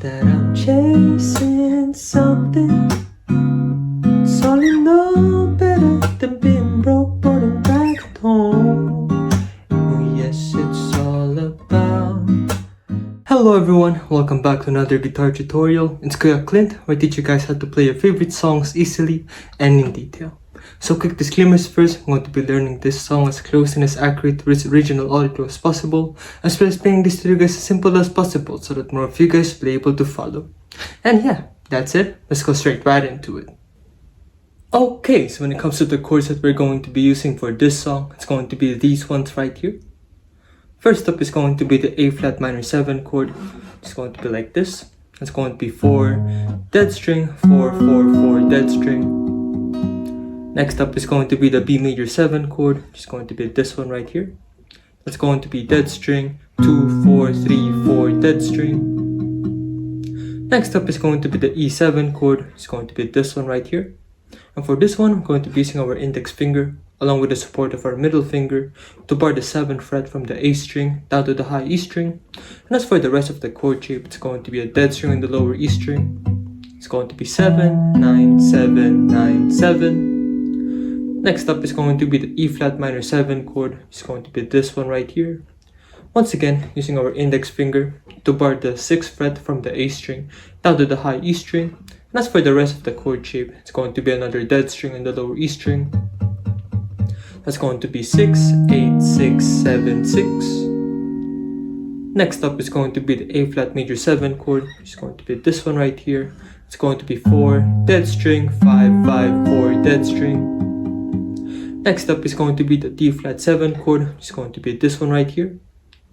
that I'm chasing something. It's all you know, better than being broke, but I'm back at home. Oh yes, it's all about. Hello everyone, welcome back to another guitar tutorial. It's Clint, where I teach you guys how to play your favorite songs easily and in detail. So quick disclaimers first, I'm going to be learning this song as close and as accurate to its original audio as possible, as well as playing this to you guys as simple as possible so that more of you guys will be able to follow. And yeah, that's it, let's go straight right into it. Okay, so when it comes to the chords that we're going to be using for this song, it's going to be these ones right here. First up is going to be the A flat minor 7 chord. It's going to be like this. It's going to be 4 dead string, 4 4 4 dead string. Next up is going to be the B major 7 chord, which is going to be this one right here. It's going to be dead string, 2 4 3 4 dead string. Next up is going to be the E7 chord. It's going to be this one right here. And for this one, we're going to be using our index finger along with the support of our middle finger to bar the 7th fret from the A string down to the high E string. And as for the rest of the chord shape, it's going to be a dead string in the lower E string. It's going to be 7 9 7 9 7. Next up is going to be the E flat minor 7 chord. It's going to be this one right here. Once again, using our index finger to bar the 6th fret from the A string down to the high E string. And as for the rest of the chord shape, it's going to be another dead string in the lower E string. That's going to be 6 8 6 7 6. Next up is going to be the A flat major 7 chord. It's going to be this one right here. It's going to be 4 dead string, 5 5 4 dead string. Next up is going to be the D flat 7 chord. It's going to be this one right here.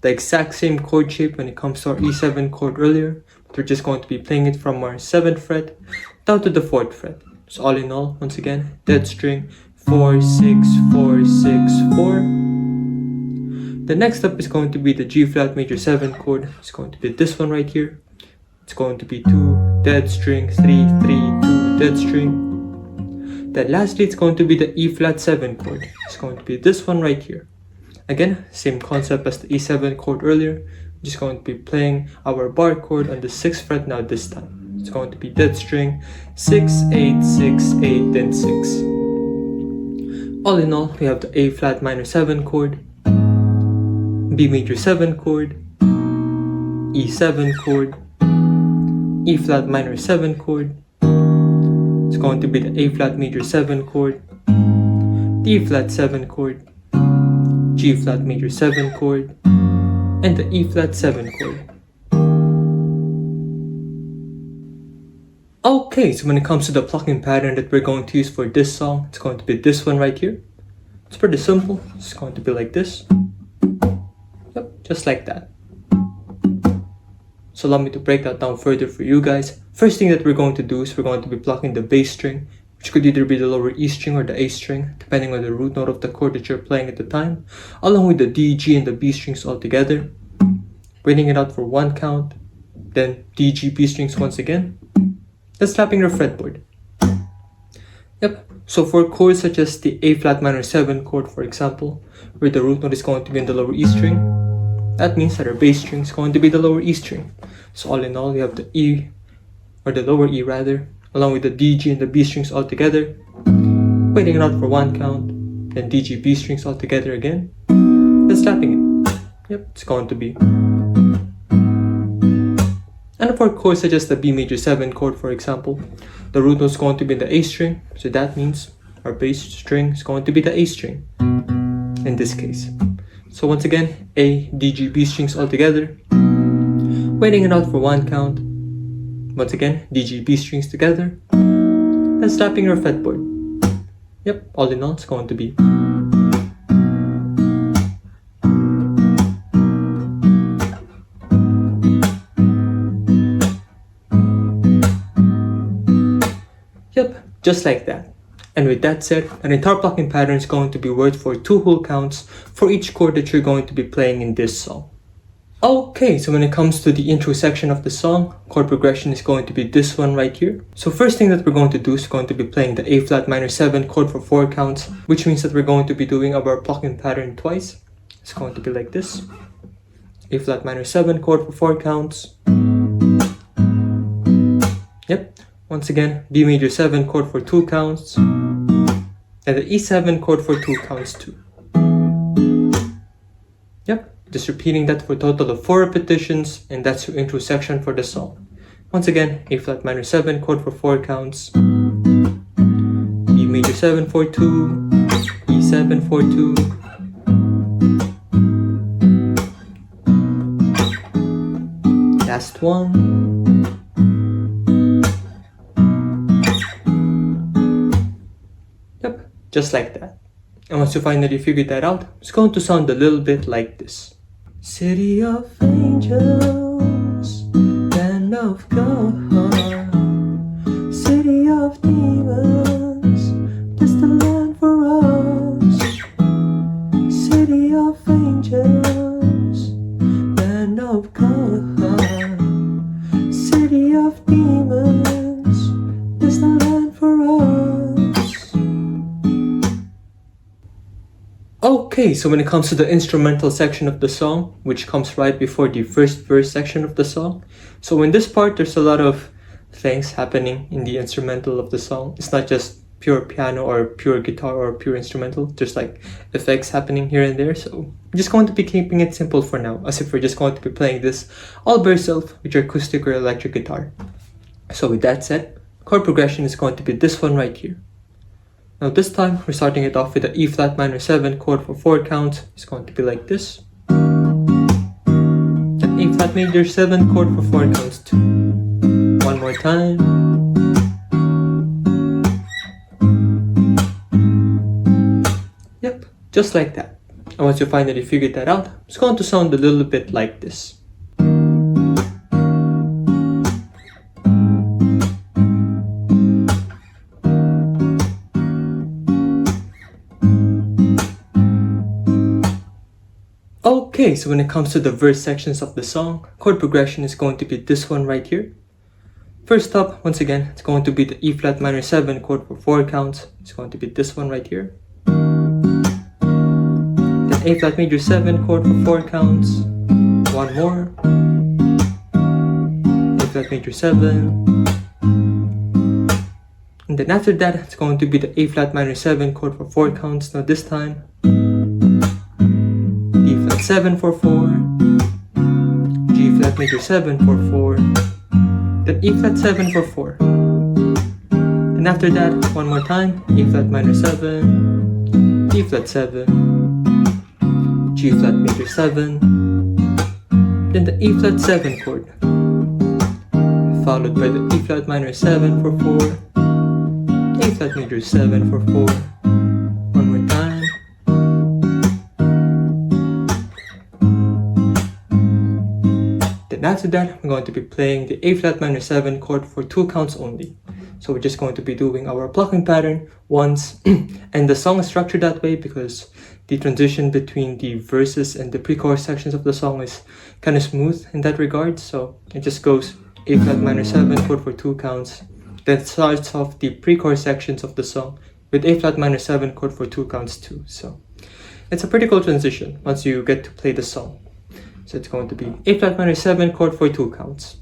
The exact same chord shape when it comes to our E7 chord earlier, but we're just going to be playing it from our 7th fret down to the 4th fret. So all in all, once again, dead string, 4 6 4 6 4. The next up is going to be the G flat major 7 chord. It's going to be this one right here. It's going to be 2 dead string, 3 3 2 dead string. Then lastly, it's going to be the E flat 7 chord. It's going to be this one right here. Again, same concept as the E7 chord earlier. We're just going to be playing our bar chord on the 6th fret now this time. It's going to be dead string, 6 8 6 8 then 6. All in all, we have the A flat minor 7 chord, B major 7 chord, E7 chord, E flat minor 7 chord. It's going to be the A flat major 7 chord, D flat 7 chord, G flat major 7 chord, and the E flat 7 chord. Okay, so when it comes to the plucking pattern that we're going to use for this song, it's going to be this one right here. It's pretty simple. It's going to be like this. Yep, just like that. So allow me to break that down further for you guys. First thing that we're going to do is we're going to be plucking the bass string, which could either be the lower E string or the A string, depending on the root note of the chord that you're playing at the time, along with the D, G, and the B strings all together. Waiting it out for 1 count, then D, G, B strings once again. Then slapping your fretboard. Yep, so for chords such as the A flat minor 7 chord, for example, where the root note is going to be in the lower E string, that means that our bass string is going to be the lower E string. So all in all, we have the E, or the lower E rather, along with the D, G, and the B strings all together. Waiting it out for 1 count, then D, G, B strings all together again, then slapping it. Yep, it's going to be. And for chords such as the B major 7 chord, for example, the root note is going to be in the A string, so that means our bass string is going to be the A string in this case. So once again, A, D, G, B strings all together, waiting it out for 1 count, once again, D, G, B strings together, then slapping your fretboard. Yep, all in all, it's going to be. Yep, just like that. And with that said, an entire plucking pattern is going to be worked for 2 whole counts for each chord that you're going to be playing in this song. Okay, so when it comes to the intro section of the song, chord progression is going to be this one right here. So first thing that we're going to do is going to be playing the A flat minor 7 chord for 4 counts, which means that we're going to be doing our plucking pattern twice. It's going to be like this. A flat minor 7 chord for 4 counts, Yep, once again, B major 7 chord for 2 counts, and the E7 chord for 2 counts too. Yep, just repeating that for a total of 4 repetitions, and that's your intro section for the song. Once again, A flat minor 7 chord for 4 counts, B major 7 for 2, E7 for 2, last one. Yep, just like that. And once you finally figure that out, it's going to sound a little bit like this. City of angels, land of God, city of demons, just a land for us. City of angels, land of God, city of demons, just a land for us. Okay, so when it comes to the instrumental section of the song, which comes right before the first verse section of the song, so in this part there's a lot of things happening in the instrumental of the song. It's not just pure piano or pure guitar or pure instrumental. There's like effects happening here and there, so I'm just going to be keeping it simple for now, as if we're just going to be playing this all by yourself with your acoustic or electric guitar. So with that said, chord progression is going to be this one right here. Now this time, we're starting it off with the E flat minor 7 chord for 4 counts. It's going to be like this. The A flat major 7 chord for 4 counts too. One more time. Yep, just like that. And once you finally figured that out, it's going to sound a little bit like this. Okay, so when it comes to the verse sections of the song, chord progression is going to be this one right here. First up, once again, it's going to be the E flat minor 7 chord for 4 counts. It's going to be this one right here. Then A flat major 7 chord for 4 counts. One more. A flat major 7. And then after that, it's going to be the A flat minor 7 chord for 4 counts. Now this time, 7 for 4, G flat major 7 for 4, then E flat 7 for 4. And after that, one more time, E flat minor 7, E flat 7, G flat major 7, then the E flat 7 chord, followed by the E flat minor 7 for 4, A flat major 7 for 4. One more time. After that, I'm going to be playing the A flat minor 7 chord for 2 counts only. So we're just going to be doing our plucking pattern once, and the song is structured that way because the transition between the verses and the pre-chorus sections of the song is kind of smooth in that regard. So it just goes A flat minor 7 chord for 2 counts, then starts off the pre-chorus sections of the song with A flat minor 7 chord for 2 counts too. So it's a pretty cool transition once you get to play the song. So it's going to be A flat minor 7 chord for 2 counts.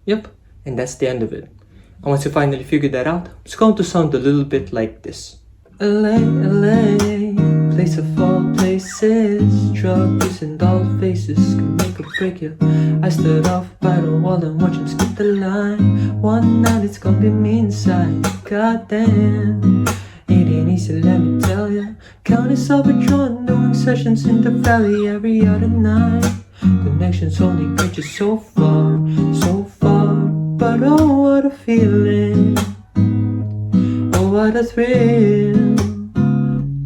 Yep, and that's the end of it. And once you finally figure that out, it's going to sound a little bit like this. LA, LA, place of all places, drug use and all faces can make or break you. I stood off by the wall and watch him skip the line. One night it's gonna be me inside, goddamn. It ain't easy, let me tell ya. Counting Salvatron, doing sessions in the valley every other night. Connections only get you so far, so far. But oh, what a feeling, oh, what a thrill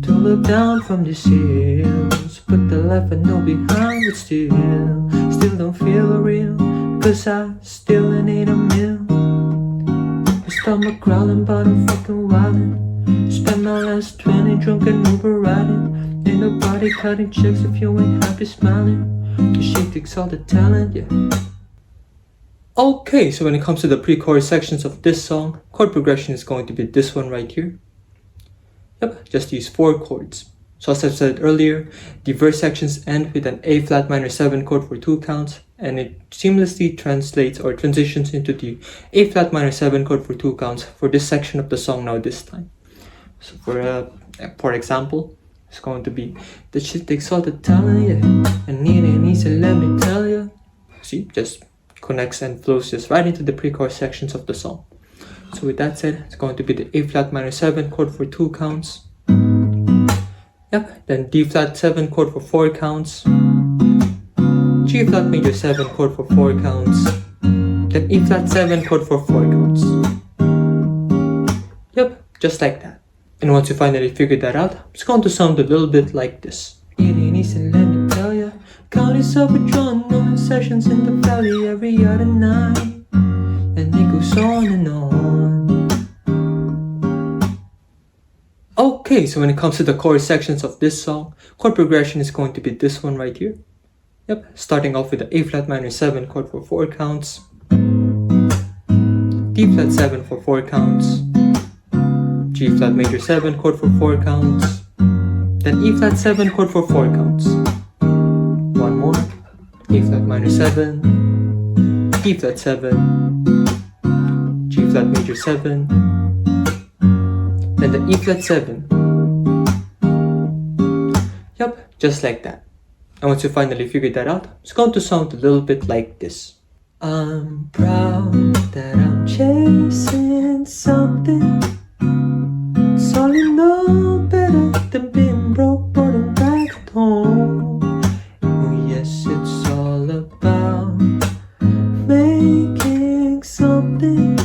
to look down from the hills. Put the life I know behind, but still don't feel real. Cause I still need a meal. My stomach growling, but I'm fucking wildin'. Spent my last 20 drunk and Uber riding. Ain't nobody cutting checks if you ain't happy smiling. Cause she takes all the talent, yeah. Okay, so when it comes to the pre-chorus sections of this song, chord progression is going to be this one right here. Yep, just use 4 chords. So as I said earlier, the verse sections end with an A flat minor 7 chord for 2 counts, and it seamlessly translates or transitions into the A flat minor 7 chord for 2 counts for this section of the song now this time. So for example, it's going to be the shit takes all the talent, yeah, and need it needs to let me tell you. See, just connects and flows just right into the pre-chorus sections of the song. So with that said, it's going to be the A flat minor 7 chord for 2 counts. Yep, then D flat 7 chord for 4 counts. G flat major 7 chord for 4 counts. Then E flat 7 chord for 4 counts. Yep, just like that. And once you finally figured that out, it's going to sound a little bit like this. It ain't easy, let me tell ya. Count yourself withdrawn, no sessions in the valley every other night. And it goes on and on. Okay, so when it comes to the chorus sections of this song, chord progression is going to be this one right here. Yep, starting off with the A flat minor 7 chord for 4 counts. D flat 7 for 4 counts. G flat major 7 chord for 4 counts. Then E flat 7 chord for 4 counts. One more. A flat minor 7. D flat 7. G flat major 7. Then the E flat 7. Yep, just like that. And once you finally figure that out, it's going to sound a little bit like this. I'm proud that I'm chasing something. It's all you know, better than being broke, but I'm back at home. Oh yes, it's all about making something.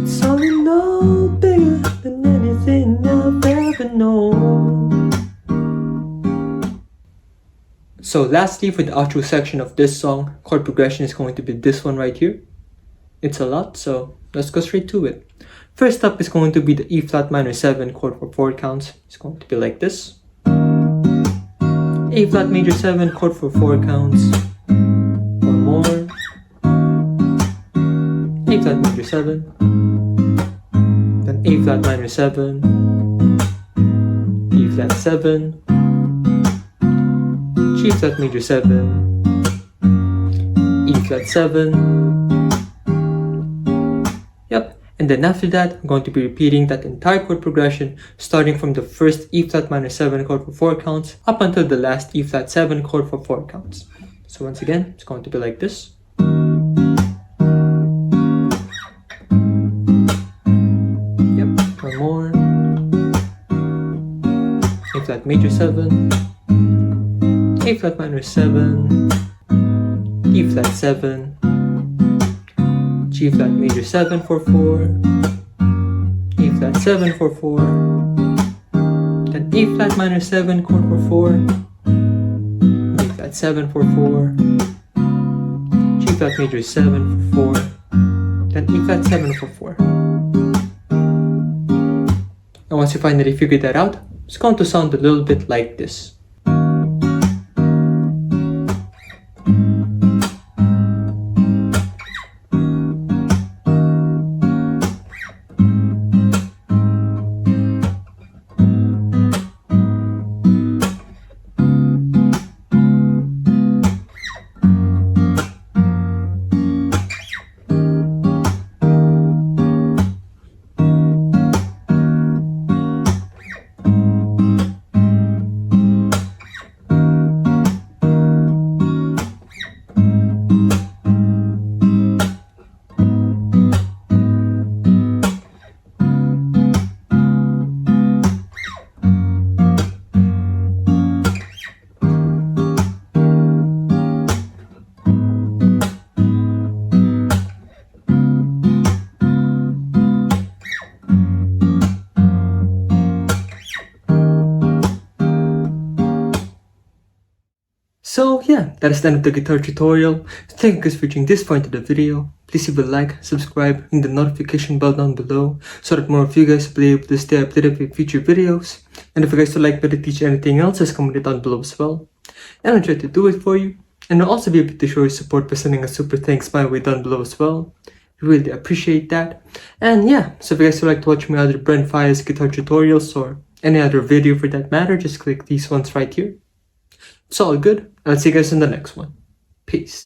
It's all you know, bigger than anything I've ever known. So lastly, for the outro section of this song, chord progression is going to be this one right here. It's a lot, so let's go straight to it. First up is going to be the E flat minor 7 chord for 4 counts. It's going to be like this. A flat major 7 chord for 4 counts. One more. A flat major 7. Then A flat minor 7. E flat 7. G flat major 7. E flat 7. Yep, and then after that, I'm going to be repeating that entire chord progression, starting from the first E flat minor 7 chord for 4 counts up until the last E flat 7 chord for 4 counts. So once again, it's going to be like this. Yep, one more. A flat major 7. A flat minor 7. E flat 7. G flat major 7 for 4, E flat 7 for 4, then A flat minor 7 chord for 4, E flat 7 for 4, G flat major 7 for 4, then E flat 7 for 4. And once you finally figure that out, it's going to sound a little bit like this. So yeah, that is the end of the guitar tutorial. Thank you guys for reaching this point of the video. Please leave a like, subscribe, ring the notification bell down below so that more of you guys will be able to stay updated with future videos. And if you guys would like me to teach anything else, just comment it down below as well. And I'll try to do it for you. And I'll also be able to show your support by sending a super thanks my way down below as well. Really appreciate that. And yeah, so if you guys would like to watch my other BRENT FAIYAZ guitar tutorials or any other video for that matter, just click these ones right here. It's all good. I'll see you guys in the next one. Peace.